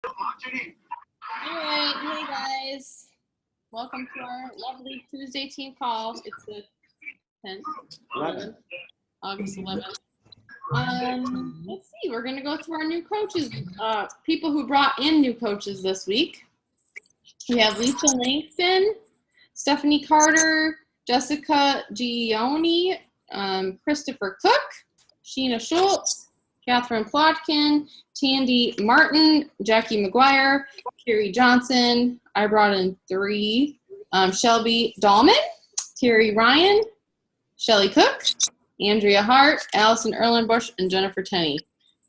All right, hey guys. Welcome to our lovely Tuesday team call. It's the 10th, 11th, August 11th. Let's see, we're gonna go through our new coaches, people who brought in new coaches this week. We have Lisa Langston, Stephanie Carter, Jessica Gioni, Christopher Cook, Sheena Schultz, Catherine Plotkin, Tandy Martin, Jackie McGuire, Carrie Johnson. I brought in 3. Shelby Dahlman, Terry Ryan, Shelly Cook, Andrea Hart, Allison Erlenbush, and Jennifer Tenney.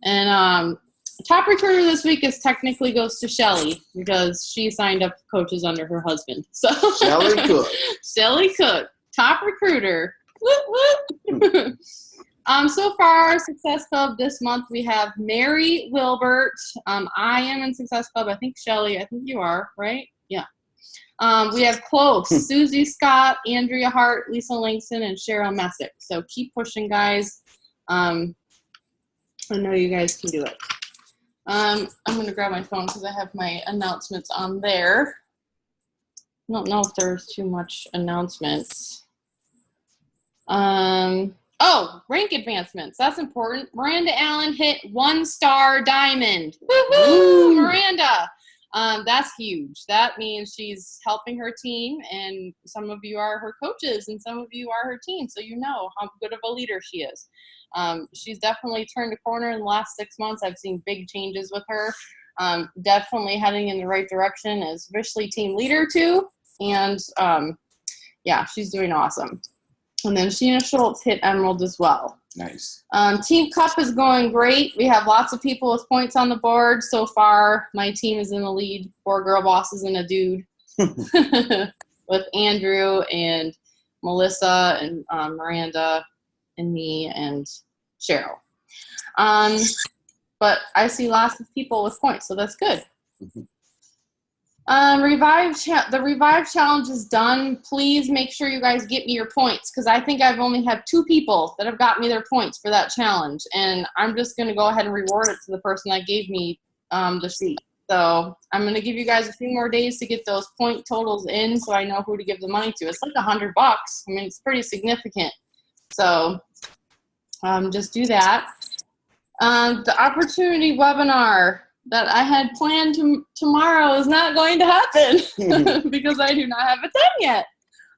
And top recruiter this week is technically goes to Shelly because she signed up coaches under her husband. So Shelly Cook. Shelly Cook, top recruiter. Whoop, whoop. So far, Success Club this month, we have Mary Wilbert. I am in Success Club. I think Shelly, I think you are, right? Yeah. We have close, Susie Scott, Andrea Hart, Lisa Langston, and Cheryl Messick. So keep pushing, guys. I know you guys can do it. I'm going to grab my phone because I have my announcements on there. I don't know if there's too much announcements. Oh, rank advancements. That's important. Miranda Allen hit 1-star diamond. Woohoo, Miranda. That's huge. That means she's helping her team, and some of you are her coaches, and some of you are her team, so you know how good of a leader she is. She's definitely turned a corner in the last 6 months. I've seen big changes with her. Definitely heading in the right direction as officially team leader too, and yeah, she's doing awesome. And then Sheena Schultz hit Emerald as well. Nice. Team Cup is going great. We have lots of people with points on the board so far. My team is in the lead. 4 girl bosses and a dude with Andrew and Melissa and Miranda and me and Cheryl. But I see lots of people with points, so that's good. The Revive Challenge is done. Please make sure you guys get me your points because I think I've only had 2 people that have got me their points for that challenge. And I'm just going to go ahead and reward it to the person that gave me the sheet. So I'm going to give you guys a few more days to get those point totals in so I know who to give the money to. It's like $100. I mean, it's pretty significant. So just do that. The opportunity webinar that I had planned tomorrow is not going to happen because I do not have it done yet.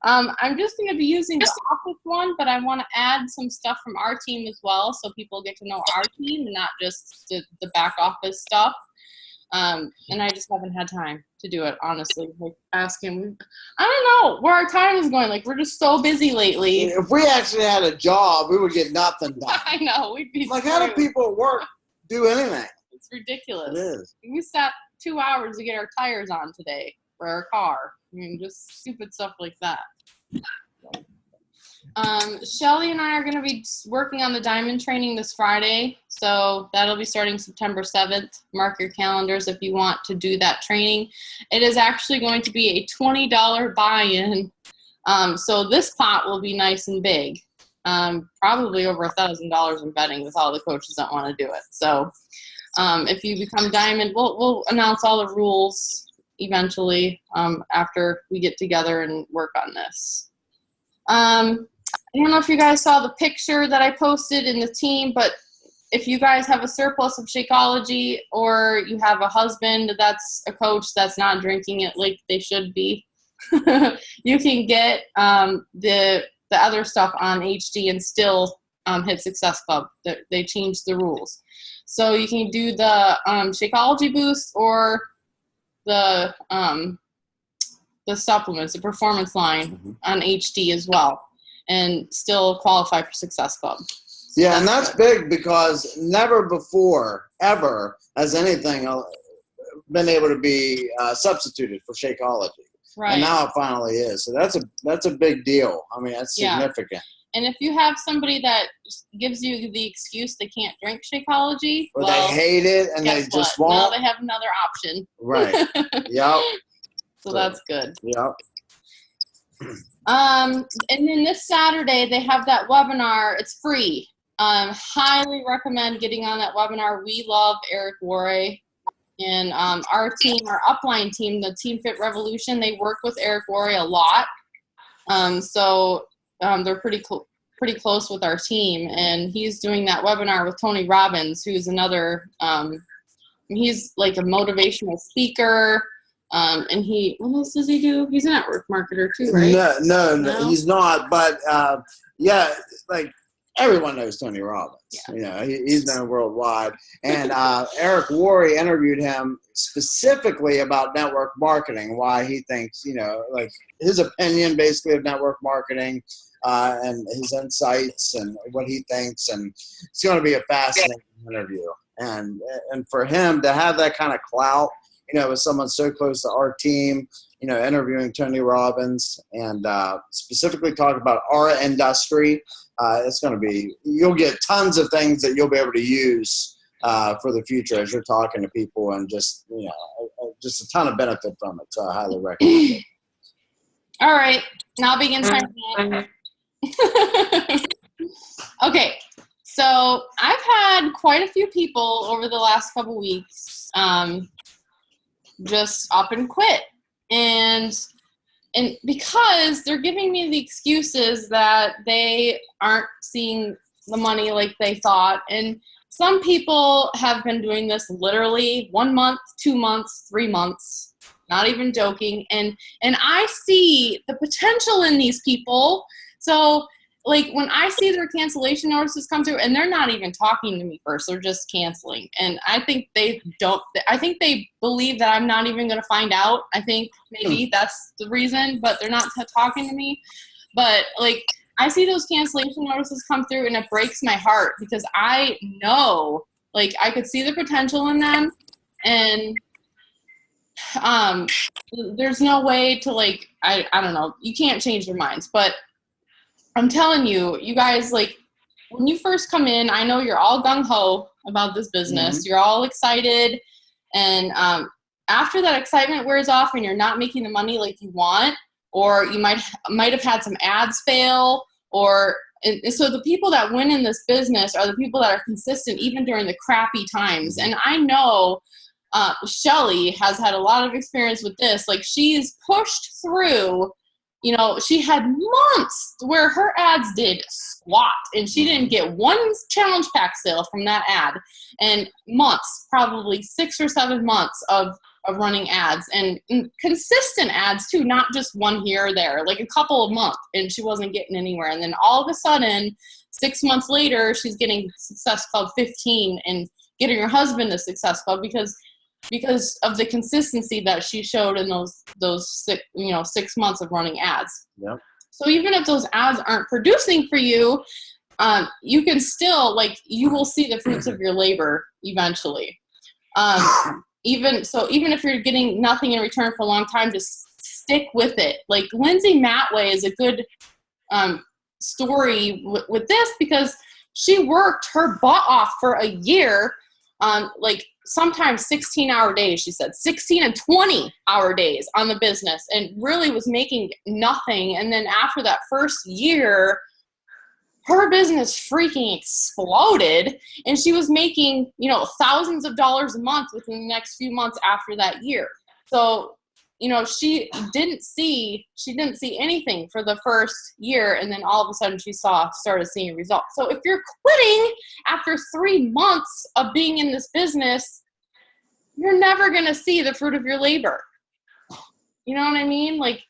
I'm just going to be using the office one, but I want to add some stuff from our team as well so people get to know our team and not just the back office stuff. And I just haven't had time to do it, honestly. Like asking, I don't know where our time is going. Like, we're just so busy lately. If we actually had a job, we would get nothing done. I know. We'd be like, how do people do anything? It's ridiculous. It is. We sat 2 hours to get our tires on today for our car. I mean, just stupid stuff like that. Shelly and I are going to be working on the diamond training this Friday, so that'll be starting September 7th. Mark your calendars if you want to do that training. It is actually going to be a $20 buy-in, so this pot will be nice and big. Probably over $1,000 in betting with all the coaches that want to do it. So if you become diamond, we'll announce all the rules eventually after we get together and work on this. I don't know if you guys saw the picture that I posted in the team, but if you guys have a surplus of Shakeology or you have a husband that's a coach that's not drinking it like they should be, you can get the other stuff on HD and still hit Success Club. They changed the rules. So you can do the Shakeology boost or the supplements, the performance line on HD as well, and still qualify for Success Club. So yeah, and that's big because never before, ever, has anything been able to be substituted for Shakeology. Right. And now it finally is. So that's a big deal. I mean, that's significant. Yeah. And if you have somebody that gives you the excuse they can't drink Shakeology, or they hate it and they just won't. Now they have another option. Right. Yep. So that's good. Yep. And then this Saturday they have that webinar. It's free. Highly recommend getting on that webinar. We love Eric Worre, And our team, our upline team, the Team Fit Revolution, they work with Eric Worre a lot. So they're pretty close with our team. And he's doing that webinar with Tony Robbins, who's another, he's like a motivational speaker. And what else does he do? He's a network marketer too, right? No, he's not. But yeah, like everyone knows Tony Robbins. Yeah. You know, he's known worldwide. And Eric Worre interviewed him specifically about network marketing, why he thinks, you know, like his opinion basically of network marketing and his insights and what he thinks. And it's going to be a fascinating interview. And for him to have that kind of clout, you know, with someone so close to our team, you know, interviewing Tony Robbins and specifically talk about our industry, it's going to be, you'll get tons of things that you'll be able to use for the future as you're talking to people, and just, you know, just a ton of benefit from it. So I highly recommend it. All right. Now begin time. Okay. So I've had quite a few people over the last couple weeks just up and quit. And because they're giving me the excuses that they aren't seeing the money like they thought. And some people have been doing this literally 1 month, 2 months, 3 months, not even joking. And I see the potential in these people. So like when I see their cancellation notices come through, and they're not even talking to me first, they're just canceling. And I think they believe that I'm not even going to find out. I think maybe that's the reason, but they're not talking to me. But like, I see those cancellation notices come through, and it breaks my heart, because I know, like, I could see the potential in them, and there's no way to, like, I don't know, you can't change their minds. But I'm telling you, you guys, like, when you first come in, I know you're all gung-ho about this business. Mm-hmm. You're all excited. And after that excitement wears off and you're not making the money like you want, or you might have had some ads fail, and so the people that win in this business are the people that are consistent even during the crappy times. And I know Shelly has had a lot of experience with this. Like, she's pushed through. You know, she had months where her ads did squat, and she didn't get one challenge pack sale from that ad, and months, probably 6 or 7 months of running ads, and consistent ads too, not just one here or there, like a couple of months, and she wasn't getting anywhere. And then all of a sudden, 6 months later, she's getting Success Club 15 and getting her husband a Success Club because of the consistency that she showed in those 6 months of running ads. Yep. So even if those ads aren't producing for you, you can still, like, you will see the fruits of your labor eventually. Even if you're getting nothing in return for a long time, just stick with it. Like, Lindsay Matway is a good story with this, because she worked her butt off for a year on, like, sometimes 16-hour days, she said, 16 and 20-hour days on the business, and really was making nothing. And then after that first year, her business freaking exploded, and she was making, you know, thousands of dollars a month within the next few months after that year. So, you know, she didn't see anything for the first year, and then all of a sudden she started seeing results. So if you're quitting after 3 months of being in this business, you're never going to see the fruit of your labor. You know what I mean? Like,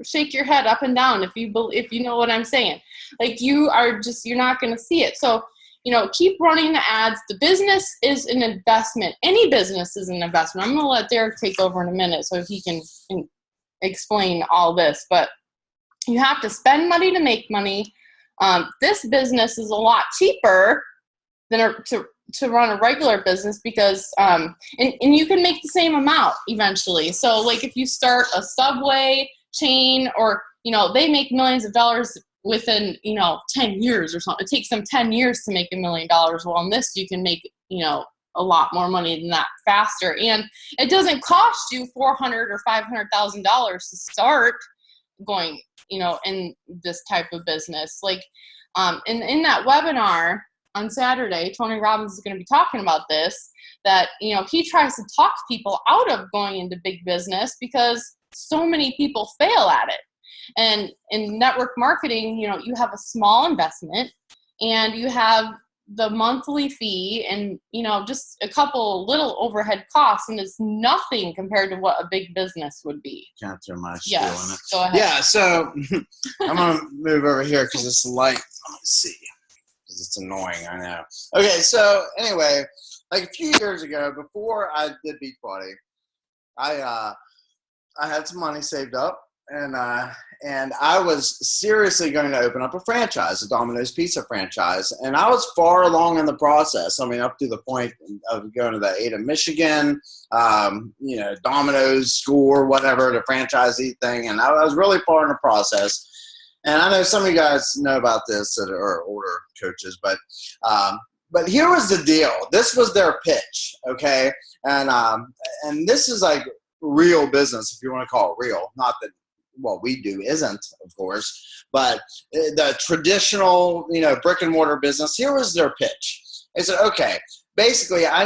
shake your head up and down if you know what I'm saying. Like, you're not going to see it. So, you know, keep running the ads. The business is an investment. Any business is an investment. I'm going to let Derek take over in a minute so he can explain all this. But you have to spend money to make money. This business is a lot cheaper than to run a regular business, because and you can make the same amount eventually. So, like, if you start a Subway chain, or, you know, they make millions of dollars within, you know, 10 years or something. It takes them 10 years to make $1 million. Well, on this, you can make, you know, a lot more money than that faster. And it doesn't cost you $400,000 or $500,000 to start going, you know, in this type of business. Like, in that webinar, on Saturday, Tony Robbins is going to be talking about this, that, you know, he tries to talk people out of going into big business because so many people fail at it. And in network marketing, you know, you have a small investment and you have the monthly fee and, you know, just a couple little overhead costs, and it's nothing compared to what a big business would be. Can't throw my spiel in it. Yes, go ahead. Yeah, so I'm going to move over here because it's light. Let me see. Because it's annoying, I know. Okay, so anyway, like a few years ago, before I did Beachbody, I had some money saved up, and I was seriously going to open up a franchise, a Domino's Pizza franchise. And I was far along in the process. I mean, up to the point of going to the Ada, Michigan, you know, Domino's school or whatever, the franchisee thing. And I was really far in the process. And I know some of you guys know about this that are older coaches, but here was the deal. This was their pitch, okay? And this is like real business, if you want to call it real. Not that what we do isn't, of course, but the traditional, you know, brick and mortar business, here was their pitch. They said, okay, basically I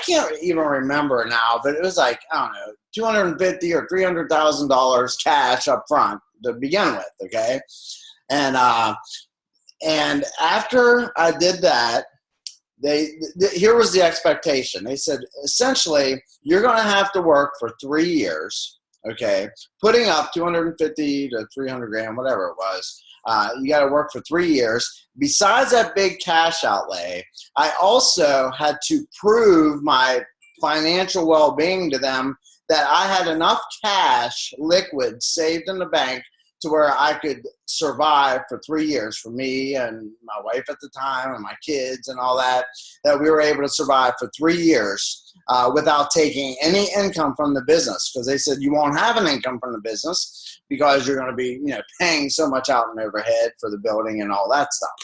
can't even remember now, but it was like, I don't know, $250,000 or $300,000 cash up front to begin with, okay? And after I did that, here was the expectation. They said, essentially, you're going to have to work for 3 years, okay, putting up 250 to 300 grand, whatever it was. You got to work for 3 years. Besides that big cash outlay, I also had to prove my financial well-being to them, that I had enough cash, liquid, saved in the bank to where I could survive for 3 years, for me and my wife at the time and my kids and all that we were able to survive for 3 years without taking any income from the business. Because they said, you won't have an income from the business because you're going to be, you know, paying so much out in overhead for the building and all that stuff.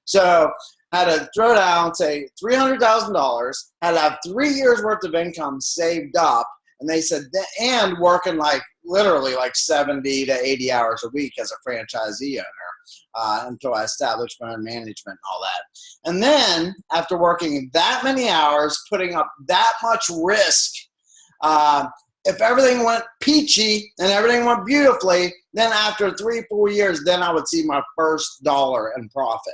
So I had to throw down, say, $300,000, had to have 3 years worth of income saved up. And they said, and working like literally like 70 to 80 hours a week as a franchisee owner until I established my own management and all that. And then after working that many hours, putting up that much risk, if everything went peachy and everything went beautifully, then after 3-4 years, then I would see my first dollar in profit.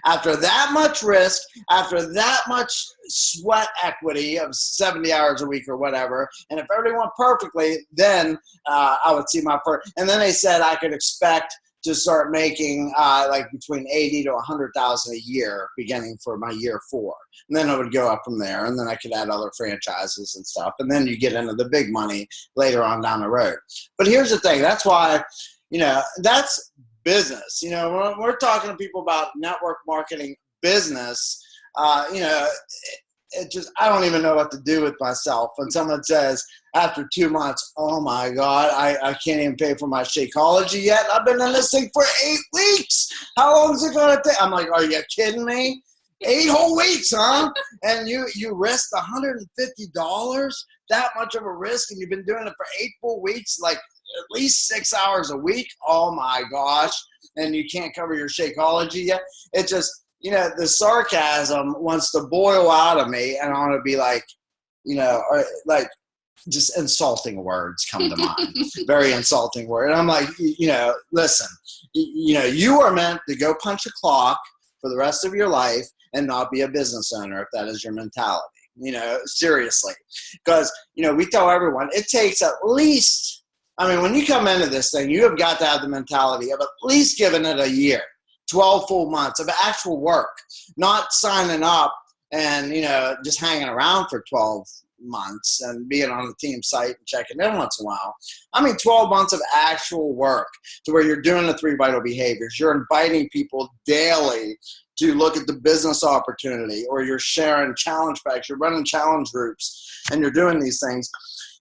After that much risk, after that much sweat equity of 70 hours a week or whatever, and if everything went perfectly, then I would see my first. And then they said I could expect to start making like between 80 to 100,000 a year, beginning for my year 4. And then I would go up from there, and then I could add other franchises and stuff. And then you get into the big money later on down the road. But here's the thing. That's why, you know, that's business. You know, when we're talking to people about network marketing business, you know, it just, I don't even know what to do with myself when someone says after 2 months, oh my God, I can't even pay for my Shakeology yet. I've been in this thing for 8 weeks. How long is it going to take? I'm like, are you kidding me? 8 whole weeks, huh? And you risked $150, that much of a risk, and you've been doing it for 8 full weeks, like at least 6 hours a week. Oh my gosh. And you can't cover your Shakeology yet. It just, you know, the sarcasm wants to boil out of me, and I want to be like, you know, or like just insulting words come to mind. Very insulting word. And I'm like, you know, listen, you know, you are meant to go punch a clock for the rest of your life and not be a business owner if that is your mentality. You know, seriously. Because, you know, we tell everyone it takes at least, I mean, when you come into this thing, you have got to have the mentality of at least giving it a year, 12 full months of actual work, not signing up and, you know, just hanging around for 12 months and being on the team site and checking in once in a while. I mean, 12 months of actual work to where you're doing the 3 vital behaviors. You're inviting people daily to look at the business opportunity, or you're sharing challenge packs, you're running challenge groups, and you're doing these things.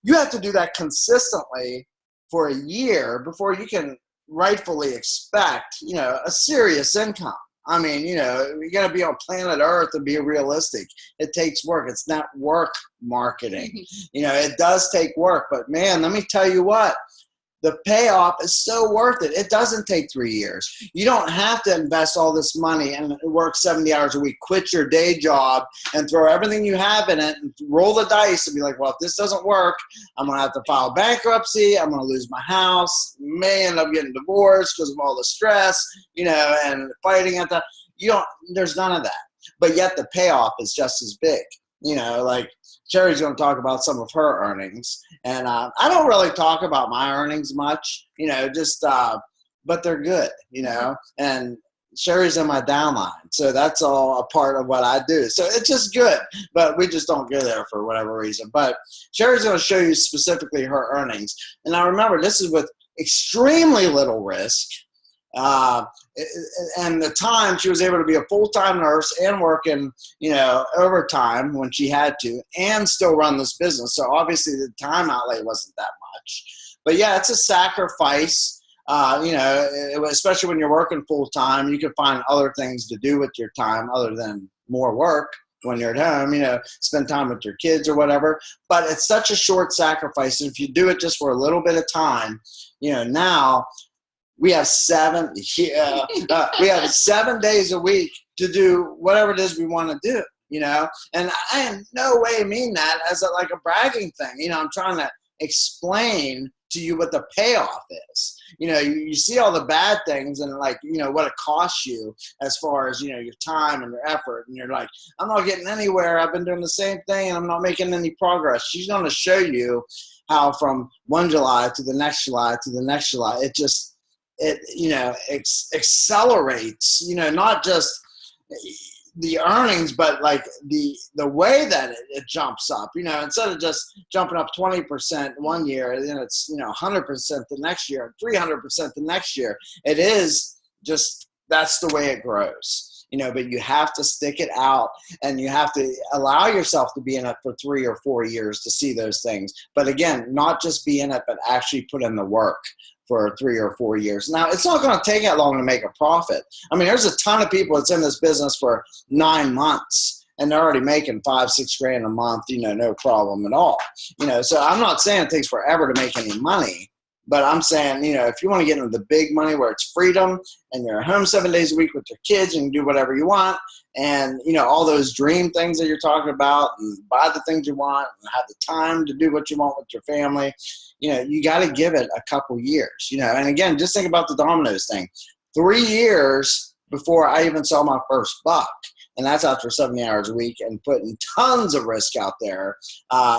You have to do that consistently for a year before you can rightfully expect, you know, a serious income. I mean, you know, you got to be on planet Earth and be realistic. It takes work. It's not work marketing. You know, it does take work. But, man, let me tell you what. the payoff is so worth it. It doesn't take 3 years. You don't have to invest all this money and work 70 hours a week, quit your day job and throw everything you have in it and roll the dice and be like, well, if this doesn't work, I'm going to have to file bankruptcy. I'm going to lose my house. May end up getting divorced because of all the stress, and fighting at there's none of that. But yet the payoff is just as big. Like Sherry's going to talk about some of her earnings. And I don't really talk about my earnings much, but they're good, and Sherry's in my downline. So that's all a part of what I do. So it's just good, but we just don't go there for whatever reason. But Sherry's going to show you specifically her earnings. And now remember, this is with extremely little risk. And the time she was able to be a full-time nurse and working, overtime when she had to, and still run this business. So obviously the time outlay wasn't that much, but yeah, it's a sacrifice. Especially when you're working full-time, you can find other things to do with your time other than more work when you're at home, spend time with your kids or whatever. But it's such a short sacrifice. And if you do it just for a little bit of time, now we have 7 days a week to do whatever it is we want to do, and I in no way mean that as a bragging thing. I'm trying to explain to you what the payoff is. You see all the bad things and what it costs you as far as, your time and your effort. And you're like, I'm not getting anywhere. I've been doing the same thing and I'm not making any progress. She's going to show you how from one July to the next July to the next July, it accelerates, not just the earnings, but the way that it jumps up, instead of just jumping up 20% one year, then it's, 100% the next year, 300% the next year. It is just, that's the way it grows. But you have to stick it out and you have to allow yourself to be in it for 3 or 4 years to see those things. But again, not just be in it, but actually put in the work for 3 or 4 years. Now, it's not going to take that long to make a profit. I mean, there's a ton of people that's in this business for 9 months and they're already making $5-6 grand a month, no problem at all. So I'm not saying it takes forever to make any money, but I'm saying, if you want to get into the big money where it's freedom and you're at home 7 days a week with your kids and you can do whatever you want and, all those dream things that you're talking about and buy the things you want and have the time to do what you want with your family, you got to give it a couple years, and again, just think about the Domino's thing. 3 years before I even saw my first buck. And that's after 70 hours a week and putting tons of risk out there.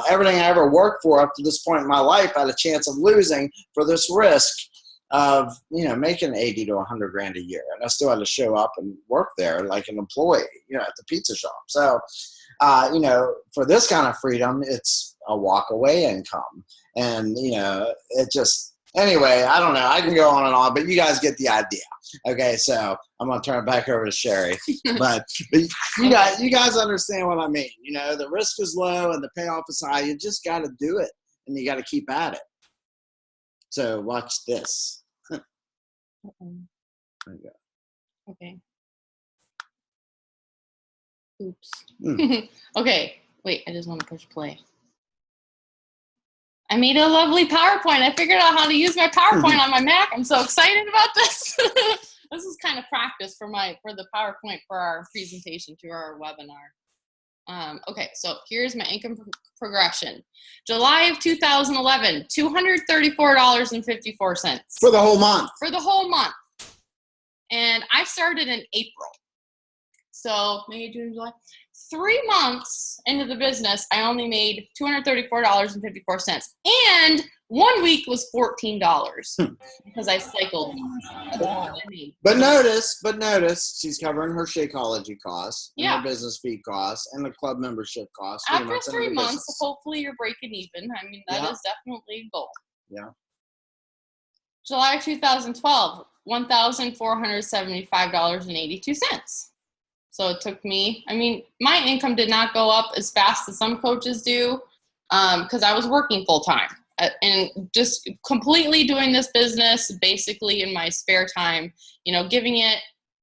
Everything I ever worked for up to this point in my life, I had a chance of losing for this risk of, making 80 to 100 grand a year. And I still had to show up and work there like an employee, at the pizza shop. So, for this kind of freedom, it's a walk away income. And, it just, anyway, I don't know. I can go on and on, but you guys get the idea. Okay, so I'm going to turn it back over to Sherry. But you guys understand what I mean. The risk is low and the payoff is high. You just got to do it, and you got to keep at it. So watch this. There you go. Okay. Oops. Okay, wait, I just want to push play. I made a lovely PowerPoint. I figured out how to use my PowerPoint on my Mac. I'm so excited about this. This is kind of practice for the PowerPoint for our presentation to our webinar. Okay, so here's my income progression. July of 2011, $234.54. For the whole month. For the whole month. And I started in April. So May, June, July. 3 months into the business, I only made $234.54. And 1 week was $14 because I cycled. But notice, she's covering her Shakeology costs, and her business fee costs, and the club membership costs. After 3 months, hopefully you're breaking even. I mean, that is definitely a goal. Yeah. July 2012, $1,475.82. So it took me, my income did not go up as fast as some coaches do because I was working full time and just completely doing this business basically in my spare time, giving it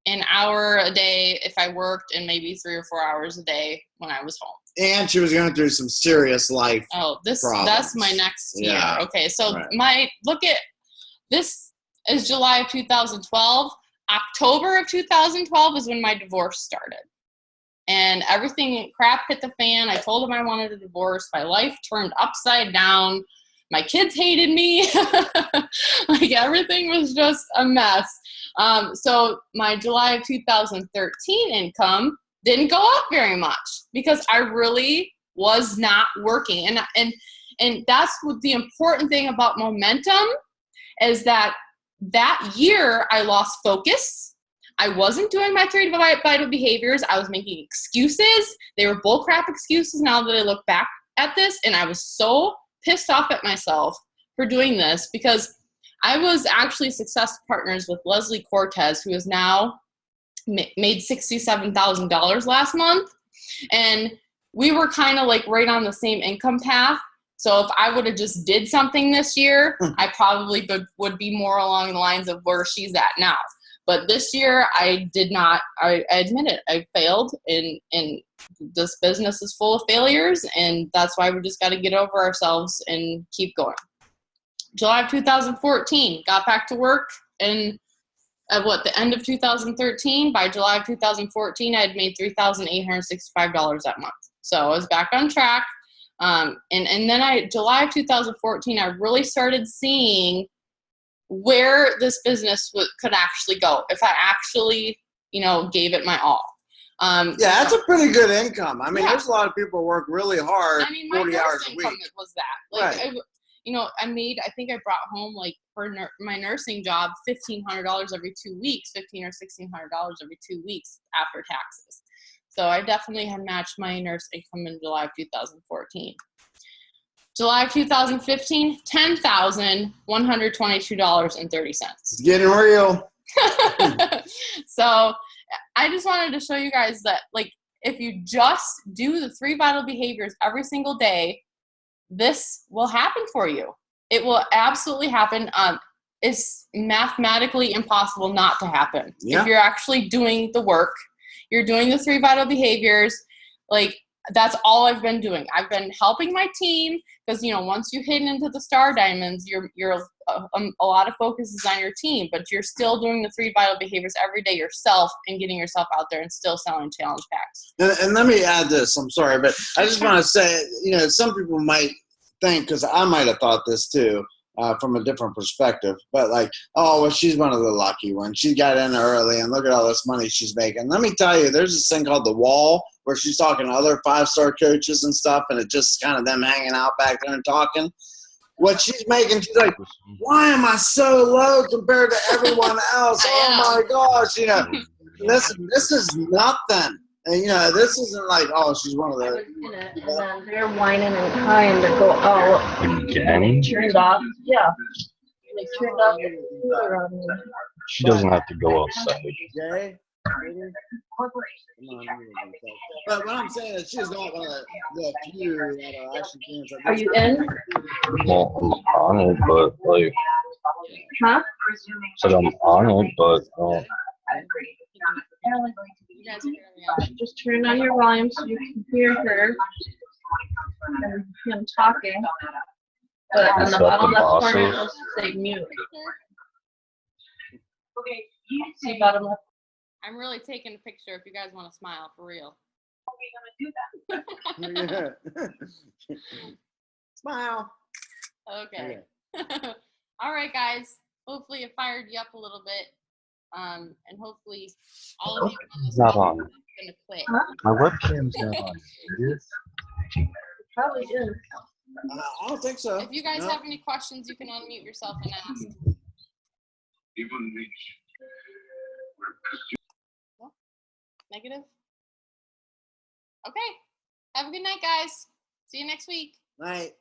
an hour a day if I worked and maybe 3 or 4 hours a day when I was home. And she was going through some serious life problems. That's my next year. Okay, so look at this is July of 2012. October of 2012 is when my divorce started. And everything crap hit the fan. I told him I wanted a divorce. My life turned upside down. My kids hated me. Like everything was just a mess. So my July of 2013 income didn't go up very much because I really was not working. And that's what the important thing about momentum is that year I lost focus. I wasn't doing my 3 vital behaviors. I was making excuses. They were bullcrap excuses now that I look back at this. And I was so pissed off at myself for doing this because I was actually success partners with Leslie Cortez, who has now made $67,000 last month. And we were kind of like right on the same income path. So if I would have just did something this year, I probably would be more along the lines of where she's at now. But this year, I did not. I admit it. I failed, and this business is full of failures, and that's why we just got to get over ourselves and keep going. July of 2014, got back to work, and at the end of 2013, by July of 2014, I had made $3,865 that month. So I was back on track. And then July of 2014, I really started seeing where this business could actually go if I actually, gave it my all. That's a pretty good income. I mean, there's a lot of people who work really hard, 40 hours a week. Income was that. Like, right. I think I brought home, like, for my nursing job, $1,500 every 2 weeks, $1,500 or $1,600 every 2 weeks after taxes. So I definitely had matched my nurse income in July of 2014. July of 2015, $10,122.30. It's getting real. So I just wanted to show you guys that, like, if you just do the 3 vital behaviors every single day, this will happen for you. It will absolutely happen. It's mathematically impossible not to happen. Yeah. If you're actually doing the work, you're doing the 3 vital behaviors, like, that's all I've been doing. I've been helping my team because, once you hit into the Star Diamonds, a lot of focus is on your team, but you're still doing the 3 vital behaviors every day yourself and getting yourself out there and still selling challenge packs. And let me add this. I'm sorry, but I just want to say, some people might think, because I might have thought this too, from a different perspective, but like, oh, well, she's one of the lucky ones. She got in early, and look at all this money she's making. Let me tell you, there's this thing called The Wall, where she's talking to other 5-star coaches and stuff, and it's just kind of them hanging out back there and talking. What she's making, she's like, why am I so low compared to everyone else? Oh, my gosh, listen, this is nothing. And, this isn't like, oh, she's one of the. And then they're whining and crying to go out. Again? Turned off. Yeah. They turned off the computer on me. She doesn't have to go outside. Jay? But what I'm saying is she's not one of the few that are actually doing something. Are you in? Well, I'm on it, but like. Huh? Said I'm on it, but. You guys are hearing me out. Just turn on your volume so you can hear her and him talking. But on the bottom left corner, it'll say mute. See bottom left. I'm really taking a picture if you guys want to smile, for real. Smile. Okay. All right, guys. Hopefully it fired you up a little bit. And hopefully all of you It's not on. are going to quit. My webcam's not on. It is? Probably is. I don't think so. If you guys have any questions, you can unmute yourself and ask. Negative? Okay. Have a good night, guys. See you next week. Night.